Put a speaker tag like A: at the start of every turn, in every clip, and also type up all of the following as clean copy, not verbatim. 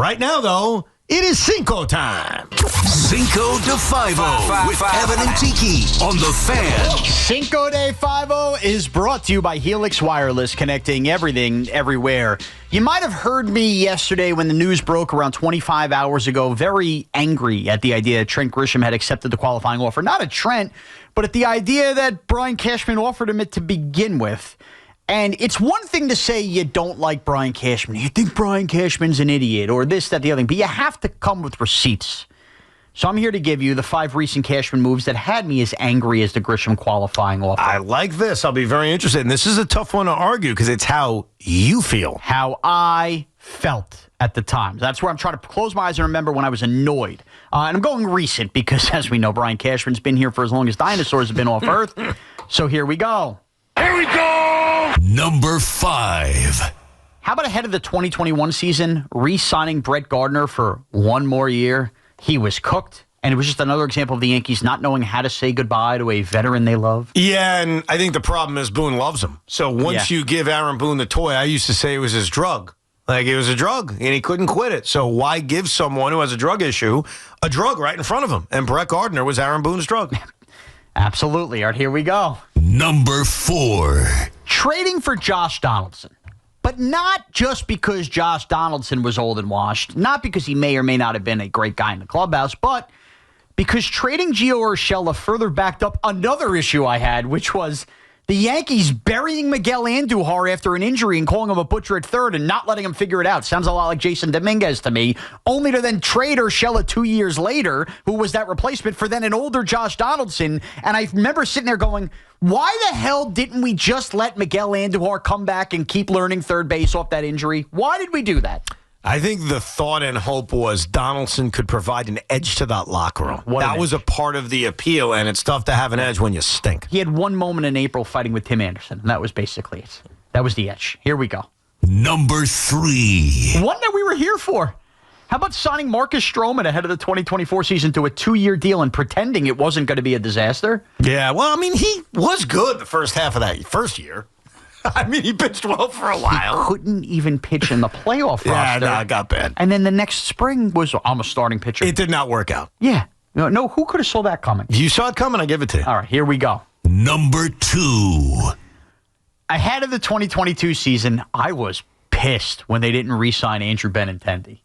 A: Right now, though, it is Cinco time.
B: Cinco De Five-O with Evan and Tiki on The Fan.
C: Cinco De Five-O is brought to you by Helix Wireless, connecting everything, everywhere. You might have heard me yesterday when the news broke around 25 hours ago, very angry at the idea that Trent Grisham had accepted the qualifying offer. Not at Trent, but at the idea that Brian Cashman offered him it to begin with. And it's one thing to say you don't like Brian Cashman. You think Brian Cashman's an idiot or this, that, the other thing. But you have to come with receipts. So I'm here to give you the 5 recent Cashman moves that had me as angry as the Grisham qualifying offer.
A: I like this. I'll be very interested. And this is a tough one to argue because it's how you feel.
C: How I felt at the time. That's where I'm trying to close my eyes and remember when I was annoyed. And I'm going recent because, as we know, Brian Cashman's been here for as long as dinosaurs have been off Earth. So here we go.
B: Here we go! Number 5.
C: How about ahead of the 2021 season, re-signing Brett Gardner for one more year? He was cooked, and it was just another example of the Yankees not knowing how to say goodbye to a veteran they love.
A: Yeah, and I think the problem is Boone loves him. So once you give Aaron Boone the toy, I used to say it was his drug. Like, it was a drug, and he couldn't quit it. So why give someone who has a drug issue a drug right in front of him? And Brett Gardner was Aaron Boone's drug.
C: Absolutely. All right, here we go.
B: Number 4.
C: Trading for Josh Donaldson. But not just because Josh Donaldson was old and washed, not because he may or may not have been a great guy in the clubhouse, but because trading Gio Urshela further backed up another issue I had, which was the Yankees burying Miguel Andujar after an injury and calling him a butcher at third and not letting him figure it out. Sounds a lot like Jason Dominguez to me, only to then trade Urshela 2 years later, who was that replacement for then an older Josh Donaldson. And I remember sitting there going, why the hell didn't we just let Miguel Andujar come back and keep learning third base off that injury? Why did we do that?
A: I think the thought and hope was Donaldson could provide an edge to that locker room. That was a part of the appeal, and it's tough to have an edge when you stink.
C: He had one moment in April fighting with Tim Anderson, and that was basically it. That was the edge. Here we go.
B: Number 3.
C: One that we were here for. How about signing Marcus Stroman ahead of the 2024 season to a 2-year deal and pretending it wasn't going to be a disaster?
A: Yeah, well, I mean, he was good the first half of that first year. I mean, he pitched well for a while.
C: He couldn't even pitch in the playoff roster.
A: Yeah, no, it got bad.
C: And then the next spring was, I'm a starting pitcher.
A: It did not work out.
C: Yeah. No, who could have saw that coming?
A: You saw it coming, I give it to you.
C: All right, here we go.
B: Number 2.
C: Ahead of the 2022 season, I was pissed when they didn't re-sign Andrew Benintendi.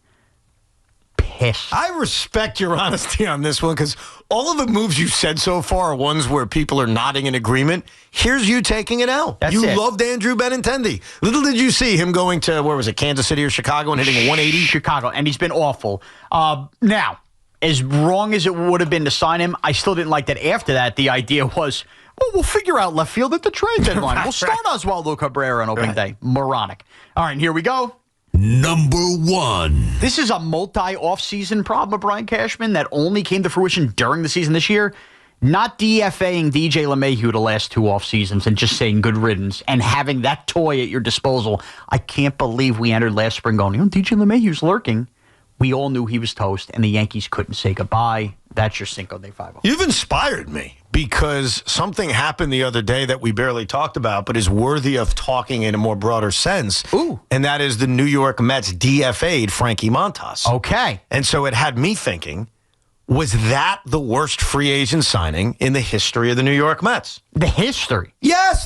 C: Pissed.
A: I respect your honesty on this one because all of the moves you've said so far are ones where people are nodding in agreement. Here's you taking it out.
C: That's
A: you
C: it.
A: loved Andrew Benintendi. Little did you see him going to, where was it, Kansas City or Chicago and hitting 180?
C: Chicago, and he's been awful. Now, as wrong as it would have been to sign him, I still didn't like that after that. The idea was, well, we'll figure out left field at the trade deadline. We'll start Oswaldo Cabrera on opening day. Moronic. All right, here we go.
B: Number 1.
C: This is a multi-offseason problem of Brian Cashman that only came to fruition during the season this year. Not DFAing DJ LeMahieu the last 2 off seasons and just saying good riddance and having that toy at your disposal. I can't believe we entered last spring going, DJ LeMahieu's lurking. We all knew he was toast, and the Yankees couldn't say goodbye. That's your Cinco De Five-O.
A: You've inspired me because something happened the other day that we barely talked about, but is worthy of talking in a more broader sense.
C: Ooh.
A: And that is the New York Mets DFA'd Frankie Montas.
C: Okay.
A: And so it had me thinking, was that the worst free agent signing in the history of the New York Mets?
C: The history.
A: Yes,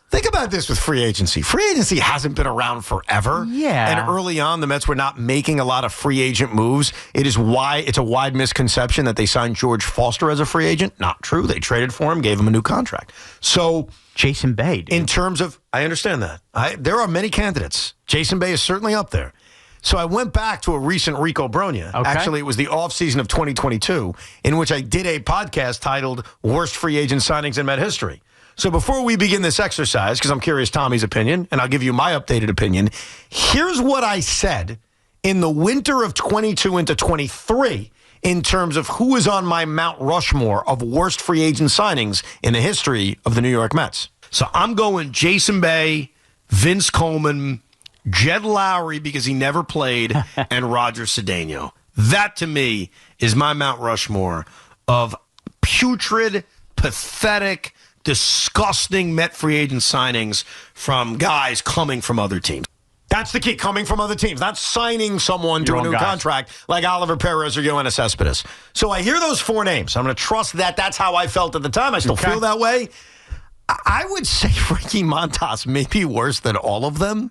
A: think about this with free agency. Free agency hasn't been around forever.
C: Yeah.
A: And early on, the Mets were not making a lot of free agent moves. It's a wide misconception that they signed George Foster as a free agent. Not true. They traded for him, gave him a new contract. So
C: Jason Bay. Dude.
A: in terms of, I understand that. There are many candidates. Jason Bay is certainly up there. So I went back to a recent Rico Bronya.
C: Okay.
A: Actually, it was the offseason of 2022, in which I did a podcast titled Worst Free Agent Signings in Met History. So before we begin this exercise, because I'm curious Tommy's opinion, and I'll give you my updated opinion, here's what I said in the winter of 22 into 23 in terms of who is on my Mount Rushmore of worst free agent signings in the history of the New York Mets. So I'm going Jason Bay, Vince Coleman, Jed Lowrie because he never played, and Roger Cedeno. That, to me, is my Mount Rushmore of putrid, pathetic, disgusting Met free agent signings from guys coming from other teams. That's the key, coming from other teams, not signing someone to a new contract like Oliver Perez or Yoenis Cespedes. So I hear those 4 names. I'm going to trust that that's how I felt at the time. I still feel that way. I would say Frankie Montas may be worse than all of them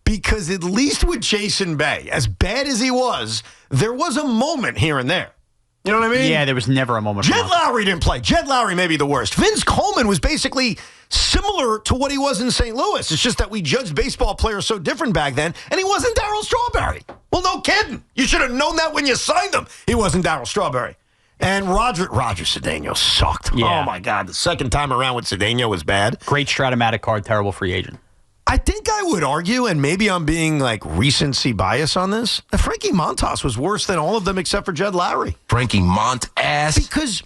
A: because at least with Jason Bay, as bad as he was, there was a moment here and there. You know what I mean?
C: Yeah, there was never a moment.
A: Jed Lowrie didn't play. Jed Lowrie may be the worst. Vince Coleman was basically similar to what he was in St. Louis. It's just that we judged baseball players so different back then, and he wasn't Darryl Strawberry. Well, no kidding. You should have known that when you signed him. He wasn't Darryl Strawberry. And Roger Cedeno sucked.
C: Yeah.
A: Oh, my God. The second time around with Cedeno was bad.
C: Great Stratomatic card, terrible free agent.
A: I think I would argue, and maybe I'm being like recency bias on this, that Frankie Montas was worse than all of them except for Jed Lowrie.
B: Frankie Montas.
A: Because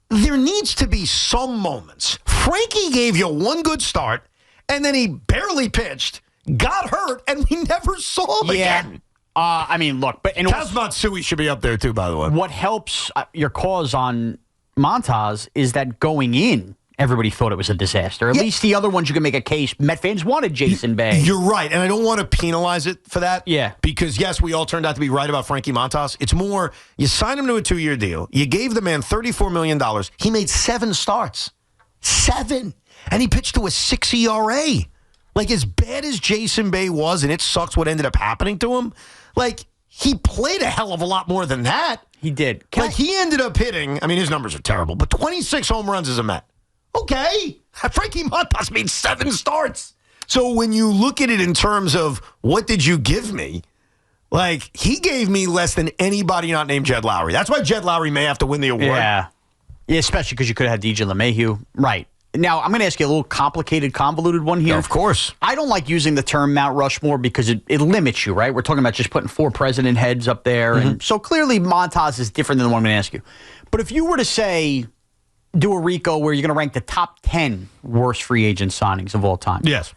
A: there needs to be some moments. Frankie gave you one good start, and then he barely pitched, got hurt, and we never saw him again.
C: I mean, look, but
A: Kaz Matsui should be up there too, by the way.
C: What helps your cause on Montas is that going in, everybody thought it was a disaster. At least the other ones you can make a case. Met fans wanted Jason Bay.
A: You're right, and I don't want to penalize it for that.
C: Yeah.
A: Because, yes, we all turned out to be right about Frankie Montas. It's more, you signed him to a 2-year deal. You gave the man $34 million. He made 7 starts. 7. And he pitched to a 6 ERA. Like, as bad as Jason Bay was, and it sucks what ended up happening to him, like, he played a hell of a lot more than that.
C: He did.
A: He ended up hitting, I mean, his numbers are terrible, but 26 home runs as a Met. Okay. Frankie Montas made 7 starts. So when you look at it in terms of what did you give me, like, he gave me less than anybody not named Jed Lowrie. That's why Jed Lowrie may have to win the award.
C: Yeah, especially because you could have had DJ LeMahieu. Right. Now, I'm going to ask you a little complicated, convoluted one here.
A: Of course.
C: I don't like using the term Mount Rushmore because it limits you, right? We're talking about just putting 4 president heads up there. Mm-hmm. And so clearly Montas is different than the one I'm going to ask you. But if you were to say, do a RICO where you're going to rank the top 10 worst free agent signings of all time.
A: Yes.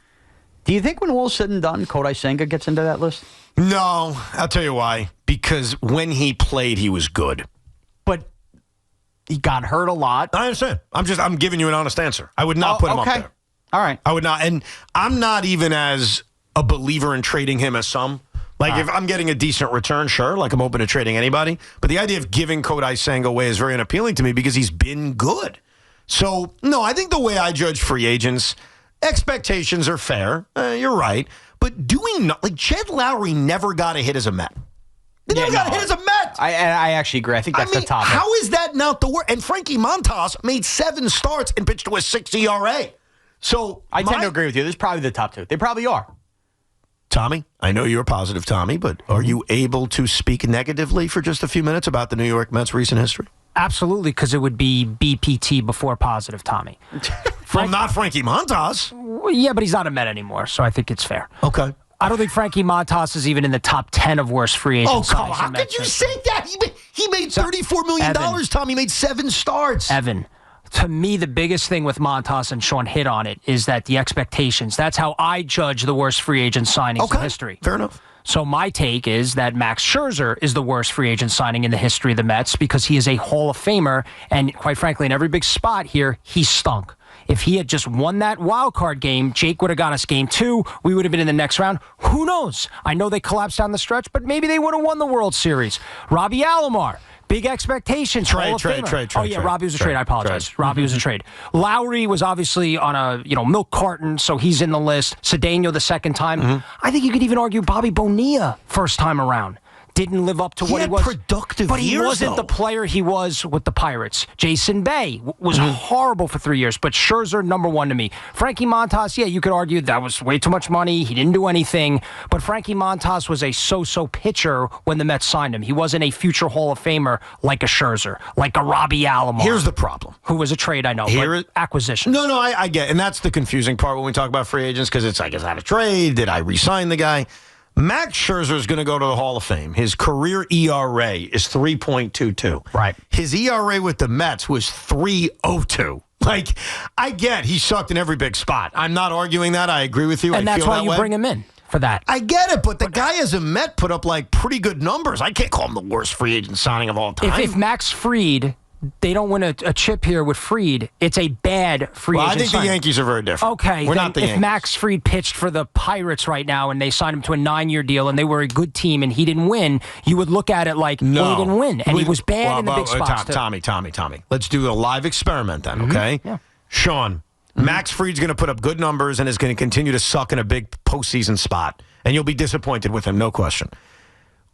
C: Do you think when all is said and done, Kodai Senga gets into that list?
A: No. I'll tell you why. Because when he played, he was good.
C: But he got hurt a lot.
A: I understand. I'm giving you an honest answer. I would not put him up there.
C: All right.
A: I would not. And I'm not even as a believer in trading him as some. Like, if I'm getting a decent return, sure. Like, I'm open to trading anybody. But the idea of giving Kodai Senga away is very unappealing to me because he's been good. So, no, I think the way I judge free agents, expectations are fair. You're right. But like, Jed Lowrie never got a hit as a Met. He never got a hit as a Met.
C: I actually agree. I think that's the top.
A: How is that not the worst? And Frankie Montas made 7 starts and pitched to a 6 ERA. So
C: I tend to agree with you. This is probably the top 2. They probably are.
A: Tommy, I know you're a positive Tommy, but are you able to speak negatively for just a few minutes about the New York Mets' recent history?
D: Absolutely, because it would be BPT before positive Tommy.
A: Not Frankie Montas.
D: Well, yeah, but he's not a Met anymore, so I think it's fair.
A: Okay.
D: I don't think Frankie Montas is even in the top 10 of worst free agents.
A: Oh, come on. How could you say that? He made $34 million, Tommy. He made 7 starts.
D: Evan, to me, the biggest thing with Montas, and Shaun hit on it, is that the expectations. That's how I judge the worst free agent signings in history.
A: Fair enough.
D: So my take is that Max Scherzer is the worst free agent signing in the history of the Mets because he is a Hall of Famer, and quite frankly, in every big spot here, he stunk. If he had just won that wild card game, Jake would have got us game 2. We would have been in the next round. Who knows? I know they collapsed down the stretch, but maybe they would have won the World Series. Robbie Alomar. Big expectations.
A: Trade.
D: Oh, yeah, Robbie was a trade. I apologize. Robbie was a trade. Lowrie was obviously on a milk carton, so he's in the list. Cedeno the second time. I think you could even argue Bobby Bonilla first time around. Didn't live up to what he was.
A: Productive
D: but he
A: years,
D: wasn't the player he was with the Pirates. Jason Bay was horrible for 3 years, but Scherzer, number 1 to me. Frankie Montas, yeah, you could argue that was way too much money. He didn't do anything. But Frankie Montas was a so-so pitcher when the Mets signed him. He wasn't a future Hall of Famer like a Scherzer, like a Robbie Alomar.
A: Here's the problem.
D: Who was a trade, I know, but acquisition.
A: No, I get it. And that's the confusing part when we talk about free agents because it's like, is that a trade? Did I re-sign the guy? Max Scherzer is going to go to the Hall of Fame. His career ERA is 3.22.
C: Right.
A: His ERA with the Mets was 3.02. Like, I get he sucked in every big spot. I'm not arguing that. I agree with you.
D: And that's why you bring him in for that.
A: I get it, but the guy as a Met put up, like, pretty good numbers. I can't call him the worst free agent signing of all time.
D: If Max Fried they don't win a chip here with Fried, it's a bad free agent
A: I think
D: signing.
A: the Yankees are very different.
D: Okay,
A: we're
D: then
A: not the
D: if
A: Yankees.
D: Max Fried pitched for the Pirates right now and they signed him to a 9-year deal and they were a good team and he didn't win, you would look at it like, well, he didn't win. And he was bad in the big spots.
A: Tommy. Let's do a live experiment then, okay?
D: Yeah.
A: Sean, Max Fried's going to put up good numbers and is going to continue to suck in a big postseason spot. And you'll be disappointed with him, no question.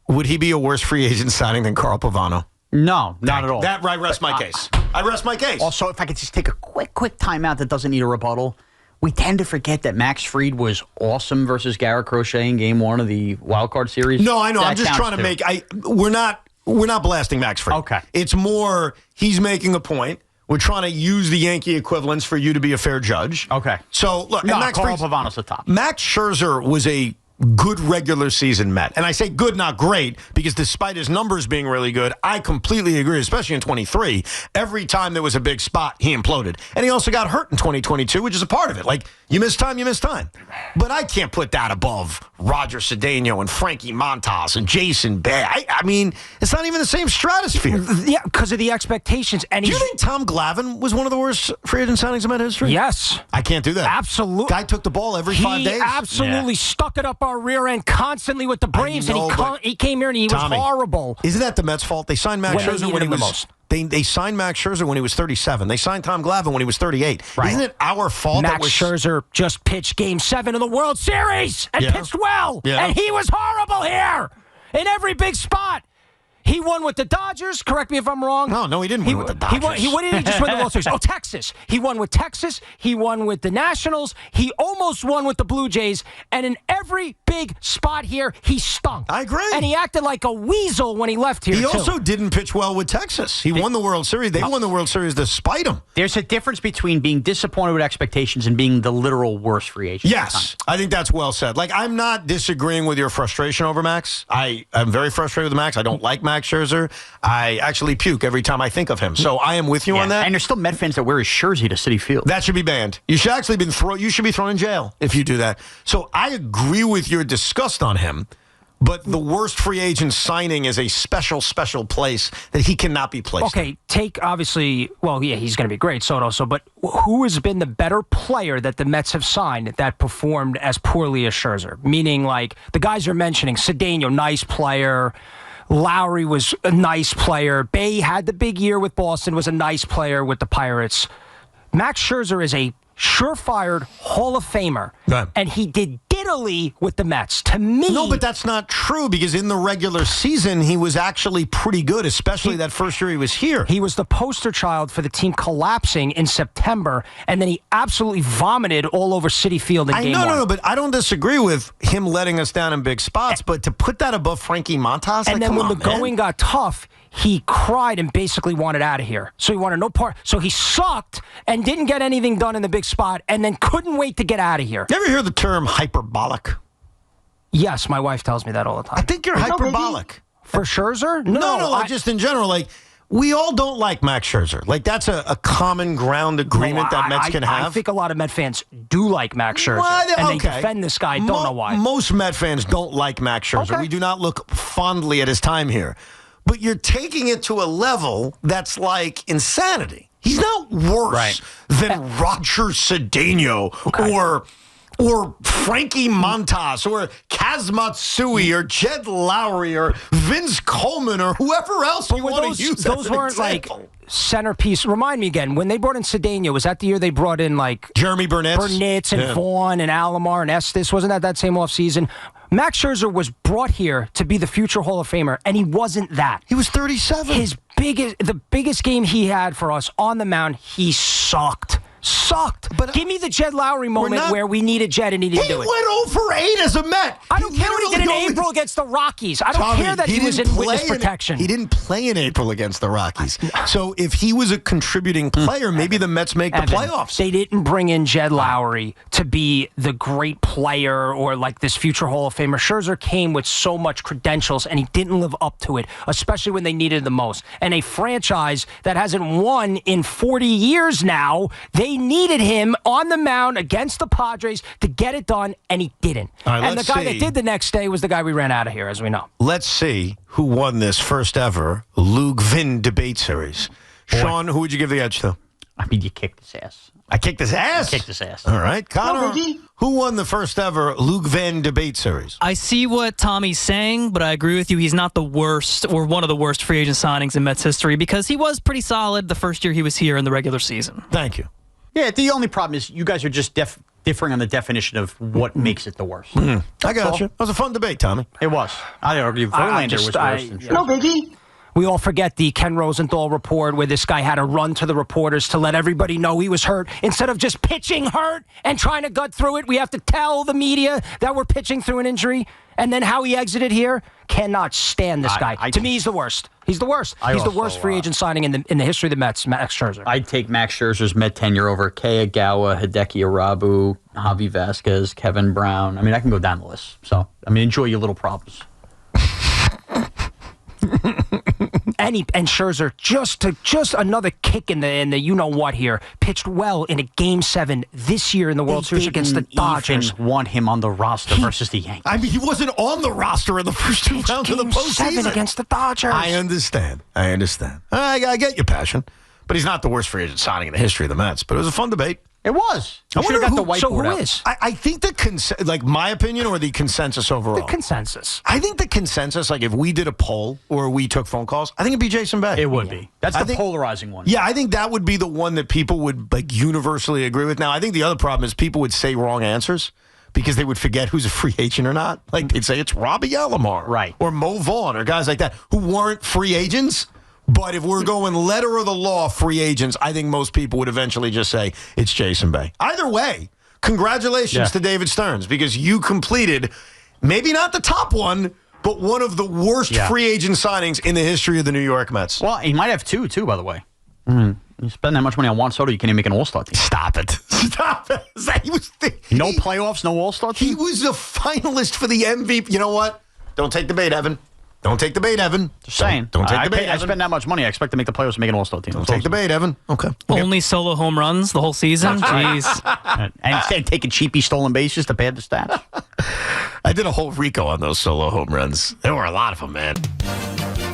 A: Would he be a worse free agent signing than Carl Pavano?
C: No, not at all.
A: I rest my case. I rest my case.
C: Also, if I could just take a quick timeout that doesn't need a rebuttal. We tend to forget that Max Fried was awesome versus Garrett Crochet in Game 1 of the Wild Card Series.
A: No, I know.
C: That
A: I'm just trying to
C: too.
A: we're not blasting Max Fried.
C: Okay.
A: It's more he's making a point. We're trying to use the Yankee equivalents for you to be a fair judge.
C: Okay.
A: So, look,
C: No,
A: and Max
C: Carl
A: Fried's-
C: Pavano's the top.
A: Max Scherzer was a good regular season Met. And I say good, not great, because despite his numbers being really good, I completely agree, especially in 23. Every time there was a big spot, he imploded. And he also got hurt in 2022, which is a part of it. Like, you miss time, you miss time. But I can't put that above Roger Cedeno and Frankie Montas and Jason Bay. I mean, it's not even the same stratosphere.
D: Yeah, because of the expectations. And
A: Do you think Tom Glavine was one of the worst free agent signings in Met history?
D: Yes.
A: I can't do that.
D: Absolutely.
A: Guy took the ball every 5 days.
D: He absolutely stuck it up our rear end constantly with the Braves,
A: know,
D: and he came here and he
A: Tommy,
D: was horrible.
A: Isn't that the Mets' fault? They signed Max
D: When they
A: Scherzer
D: needed
A: when he
D: him the
A: was
D: most.
A: They signed Max Scherzer when he was 37. They signed Tom Glavine when he was 38.
D: Right.
A: Isn't it our fault
D: Max
A: that we're
D: Scherzer just pitched Game 7 of the World Series and
A: Yeah.
D: pitched well,
A: Yeah.
D: and he was horrible here in every big spot. He won with the Dodgers. Correct me if I'm wrong.
A: No, he didn't win with the Dodgers.
D: He didn't just win the World Series. Oh, Texas. He won with Texas. He won with the Nationals. He almost won with the Blue Jays. And in every big spot here, he stunk.
A: I agree.
D: And he acted like a weasel when he left here,
A: He
D: too.
A: also didn't pitch well with Texas. He won the World Series. They won the World Series despite him.
C: There's a difference between being disappointed with expectations and being the literal worst free agent.
A: Yes, I think that's well said. Like, I'm not disagreeing with your frustration over Max. I'm very frustrated with Max. I don't like Max Scherzer. I actually puke every time I think of him. So I am with you on that.
C: And there's still Met fans that wear his jersey to Citi Field.
A: That should be banned. You should actually you should be thrown in jail if you do that. So I agree with your disgust on him, but the worst free agent signing is a special place that he cannot be placed.
D: Okay, obviously, well, yeah, he's going to be great, Soto. So, but who has been the better player that the Mets have signed that performed as poorly as Scherzer? Meaning, like, the guys you're mentioning, Cedeno, nice player. Lowrie was a nice player. Bay had the big year with Boston, was a nice player with the Pirates. Max Scherzer is a surefire Hall of Famer,
A: Right.
D: and he did diddly with the Mets. To me,
A: No, but that's not true because in the regular season, he was actually pretty good, especially that first year he was here.
D: he was the poster child for the team collapsing in September, and then he absolutely vomited all over Citi Field in Game 1.
A: No, but I don't disagree with him letting us down in big spots, but to put that above Frankie Montas,
D: And then when the
A: man.
D: going got tough, he cried and basically wanted out of here. So he wanted no part. So he sucked and didn't get anything done in the big spot and then couldn't wait to get out of here.
A: You ever hear the term hyperbolic?
D: Yes, my wife tells me that all the time.
A: I think you're hyperbolic.
D: For Scherzer?
A: No, just in general, like, we all don't like Max Scherzer. Like, that's a common ground agreement that Mets can have.
D: I think a lot of Met fans do like Max Scherzer.
A: Well,
D: and they
A: okay.
D: defend this guy. Don't know why.
A: Most Met fans don't like Max Scherzer.
D: Okay.
A: We do not look fondly at his time here. But you're taking it to a level that's like insanity. He's not worse than Roger Cedeno or Frankie Montas or Kaz Matsui or Jed Lowrie or Vince Coleman or whoever else you want to use.
D: Those
A: as an
D: weren't
A: example.
D: like centerpiece. Remind me again, when they brought in Cedeno, was that the year they brought in like
A: Jeremy
D: Burnitz and Vaughn and Alomar and Estes? Wasn't that same offseason? Max Scherzer was brought here to be the future Hall of Famer, and he wasn't that.
A: He was 37.
D: The biggest game he had for us on the mound, he sucked. But give me the Jed Lowrie moment where we needed Jed and he didn't do it.
A: He went 0-for-8 as a Met.
D: I don't care what he did in April against the Rockies. I don't care that he was in witness protection.
A: He didn't play in April against the Rockies. So if he was a contributing player, maybe the Mets make the playoffs.
D: They didn't bring in Jed Lowrie to be the great player or like this future Hall of Famer. Scherzer came with so much credentials and he didn't live up to it, especially when they needed it the most. And a franchise that hasn't won in 40 years now, they needed him on the mound against the Padres to get it done, and he didn't.
A: All right,
D: and the guy that did the next day was the guy we ran out of here, as we know.
A: Let's see who won this first ever Lug Vin debate series. Shaun, who would you give the edge to?
C: I mean, you kicked his ass.
A: I kicked his ass?
C: Kicked his ass.
A: All right. Connor, who won the first ever Lugauer debate series?
E: I see what Tommy's saying, but I agree with you. He's not the worst or one of the worst free agent signings in Mets history because he was pretty solid the first year he was here in the regular season.
A: Thank you.
C: Yeah, the only problem is you guys are just differing on the definition of what makes it the worst.
A: I got you. It was a fun debate, Tommy.
C: It was. I argue Verlander was worse than Scherzer.
F: No biggie.
D: We all forget the Ken Rosenthal report where this guy had to run to the reporters to let everybody know he was hurt. Instead of just pitching hurt and trying to gut through it, we have to tell the media that we're pitching through an injury. And then how he exited here, cannot stand this guy. To me, he's the worst. He's the worst. He's the worst free agent signing in the history of the Mets, Max Scherzer.
C: I'd take Max Scherzer's Met tenure over Kei Agawa, Hideki Arabu, Javi Vasquez, Kevin Brown. I mean, I can go down the list. So, I mean, enjoy your little problems.
D: And Scherzer, just another kick in the you know what here. Pitched well in a Game 7 this year in the World Series against the Dodgers.
C: Even want him on the roster versus the Yankees.
A: I mean, he wasn't on the roster in the first two rounds of the
D: Game
A: postseason.
D: 7 against the Dodgers.
A: I understand. I get your passion. But he's not the worst free agent signing in the history of the Mets. But it was a fun debate.
C: It was.
A: I
C: You should
A: wonder
C: have got
A: who-
C: the whiteboard
D: So who
C: out.
D: is?
A: I think like my opinion or the consensus overall?
D: The consensus.
A: I think the consensus, like if we did a poll or we took phone calls, I think it'd be Jason Bay.
C: It would be. That's
A: I
C: the
A: think-
C: polarizing one.
A: Yeah, I think that would be the one that people would like universally agree with. Now, I think the other problem is people would say wrong answers because they would forget who's a free agent or not. Like they'd say it's Robbie Alomar,
C: Right.
A: or Mo Vaughn, or guys like that who weren't free agents. But if we're going letter of the law free agents, I think most people would eventually just say it's Jason Bay. Either way, congratulations to David Stearns because you completed maybe not the top one, but one of the worst free agent signings in the history of the New York Mets.
C: Well, he might have two, too, by the way. You spend that much money on Juan Soto, you can't even make an All-Star team.
A: Stop it. Stop it. He was
C: No playoffs, no All-Star team?
A: He was a finalist for the MVP. You know what? Don't take the bait, Evan. Don't take the bait, Evan.
C: Just saying.
A: Don't take the bait,
C: I
A: Evan.
C: spend that much money. I expect to make the playoffs and make an All-Star team.
A: Don't take the bait, Evan. Okay.
E: Only solo home runs the whole season? Jeez.
C: And instead taking cheapy stolen bases to pad the stats.
A: I did a whole Rico on those solo home runs. There were a lot of them, man.